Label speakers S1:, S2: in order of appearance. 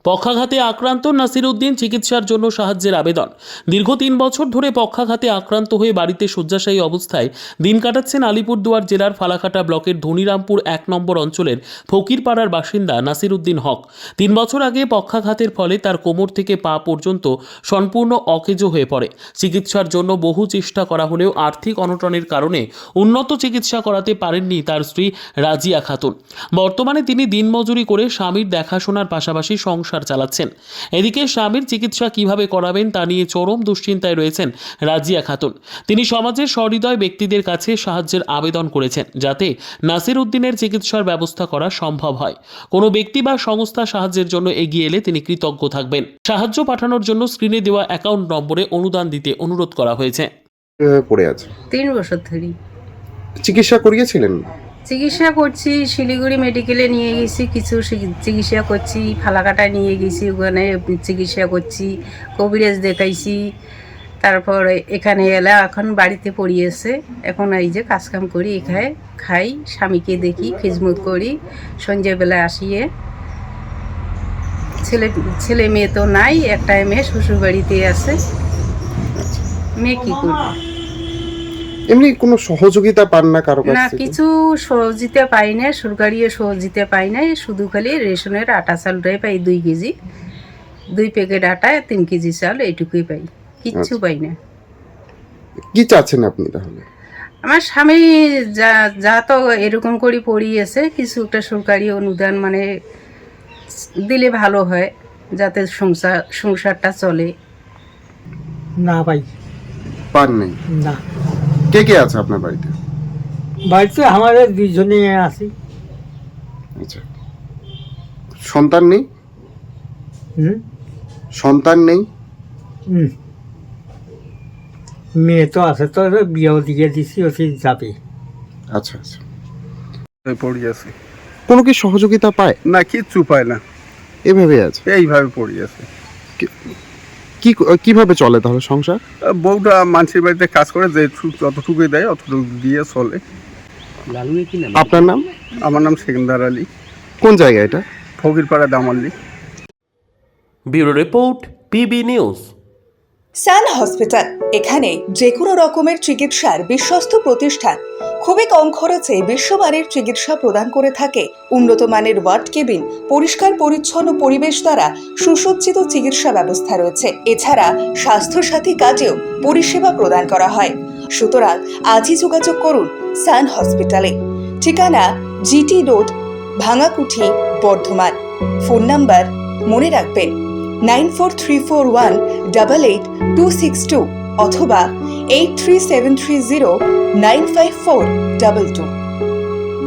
S1: পক্ষাঘাতে আক্রান্ত নাসিরউদ্দিন চিকিৎসার জন্য সাহায্যের আবেদন। দীর্ঘ 3 বছর ধরে পক্ষাঘাতে আক্রান্ত হয়ে বাড়িতে শয্যাশায়ী অবস্থায় দিন কাটাচ্ছেন আলিপুরদুয়ার জেলার ফালাকাটা ব্লকের ধনিরামপুর 1 নম্বর অঞ্চলের ফকিরপাড়ার বাসিন্দা নাসিরউদ্দিন হক। 3 বছর আগে পক্ষাঘাতের ফলে তার কোমর থেকে পা পর্যন্ত সম্পূর্ণ অকেজো হয়ে পড়ে। চিকিৎসার জন্য বহু চেষ্টা করা হলেও আর্থিক অনটনের কারণে উন্নত চিকিৎসা করাতে পারেননি তার স্ত্রী রাজিয়া খাতুন। বর্তমানে তিনি দিনমজুরি করে স্বামীর দেখাশোনার পাশাপাশি সংসার চালাচ্ছেন। এদিকে স্বামীর চিকিৎসা কিভাবে করাবেন তা নিয়ে চরম দুশ্চিন্তায় রয়েছেন রাজিয়া খাতুন। তিনি সমাজের সহৃদয় ব্যক্তিদের কাছে সাহায্যের আবেদন করেছেন যাতে নাসিরউদ্দিনের চিকিৎসার ব্যবস্থা করা সম্ভব হয়। কোনো ব্যক্তি বা সংস্থা সাহায্যের জন্য এগিয়ে এলে তিনি কৃতজ্ঞ থাকবেন। সাহায্য পাঠানোর জন্য স্ক্রিনে দেওয়া অ্যাকাউন্ট নম্বরে অনুদান দিতে অনুরোধ করা হয়েছে।
S2: পড়ে আছে
S3: 3 বছর ধরে
S2: চিকিৎসা করিয়েছিলেন?
S3: চিকিৎসা করছি, শিলিগুড়ি মেডিকেলে নিয়ে গেছি, কিছু চিকিৎসা করছি, ফালাকাটায় নিয়ে গেছি, ওখানে চিকিৎসা করছি, কবিরাজ দেখাইছি। তারপর এখানে এলে এখন বাড়িতে পড়িয়েছে। এখন এই যে কাজকাম করি, এখানে খাই, স্বামীকে দেখি, খিজমত করি, সন্ধ্যেবেলা আসিয়ে। ছেলে মেয়ে তো নাই, একটা মেয়ে শ্বশুর বাড়িতে আছে। মেয়ে কি করবে?
S2: এমনি কোনো সহযোগিতা পান না কারো কাছ
S3: না,
S2: থেকে?
S3: কিছু সহযোগিতা পাই না, সরকারিও সহযোগিতা পাই না। শুধু খালি রেশনের আটা চালটাই পাই 2 কেজি, 2 প্যাকেট আটা, 3 কেজি চাল, এইটুকুই পাই, কিচ্ছু
S2: আচ্ছা।
S3: পাই না।
S2: কি চাচ্ছেন আপনি তাহলে?
S3: আমার স্বামী যা তো এরকম করে পড়িয়েছে, কিছু একটা সরকারি অনুদান মানে দিলে ভালো হয়, যাতে সংসারটা চলে।
S4: না ভাই,
S2: পান নেই?
S4: না।
S2: কে কে আছে আপনার বাড়িতে?
S4: বাড়িতে আমাদের 2 জনে আছি।
S2: আচ্ছা, সন্তান নেই?
S4: হুম
S2: সন্তান নেই?
S4: হুম। মেয়ে তো আছে, তো বিয়েও দিয়ে দিছি, ওটি যাবে।
S2: আচ্ছা আচ্ছা।
S5: পড়ে আছে
S2: কোনো কি সহযোগিতা পায়?
S5: না, কিচ্ছু পায় না,
S2: এভাবে আছে?
S5: এইভাবে পড়ে আছে।
S2: কিভাবে চলে তাহলে সংসার?
S5: বউটা মানুষের বাড়িতে কাজ করে, যে যতটুকুই দেয় অতটুকু দিয়ে চলে।
S2: আপনার নাম?
S5: আমার নাম সেকেন্দার আলী,
S2: কোন জায়গা এটা?
S5: ফকিরপাড়া দামাল্লি।
S1: Bureau report, PB news.
S6: Sun hospital, এখানে যে কোনো রকমের চিকিৎসার বিশ্বস্ত প্রতিষ্ঠান। খুবই কম খরচে বিশ্বমানের চিকিৎসা প্রদান করে থাকে। উন্নত মানের ওয়ার্ড কেবিন, পরিষ্কার পরিচ্ছন্ন পরিবেশ দ্বারা সুসজ্জিত চিকিৎসা ব্যবস্থা রয়েছে। এছাড়া স্বাস্থ্যসাথী কাজেও পরিষেবা প্রদান করা হয়। সুতরাং আজই যোগাযোগ করুন সান হসপিটালে। ঠিকানা GT road, Bhangakuthi, Bardhaman. Phone number মনে রাখবেন 9434188262 অথবা 83730954222।